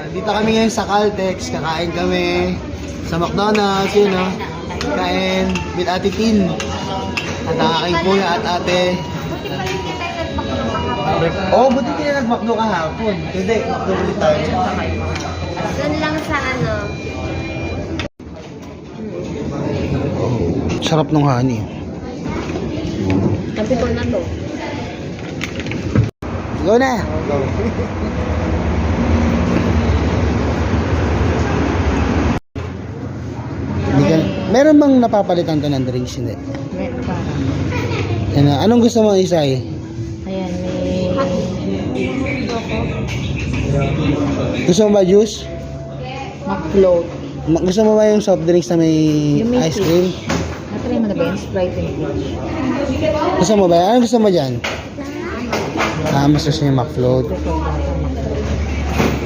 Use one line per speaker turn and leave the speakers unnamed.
Dito kami ngayon sa Caltex, kakain kami sa McDonald's, yun no. Kain with Ate Tin. At ang aking kuya at ate. Oo, buti hindi na nag-McDo kahapon. Hindi, McDo ulit tayo.
Doon lang sa ano.
Sarap ng honey.
Sabi ko na to.
Go na! Meron bang napapalitan to ng drinks? Hindi.
Meron pa.
Yan, anong gusto mo, Isay?
Ayan, may...
Gusto mo ba juice?
McFloat.
Gusto mo ba yung soft drinks na may
Yung may
ice cream?
Natry mo na ba yung Sprite and Peach?
Gusto mo ba? Anong gusto mo dyan? Mas gusto niya McFloat.
Ito,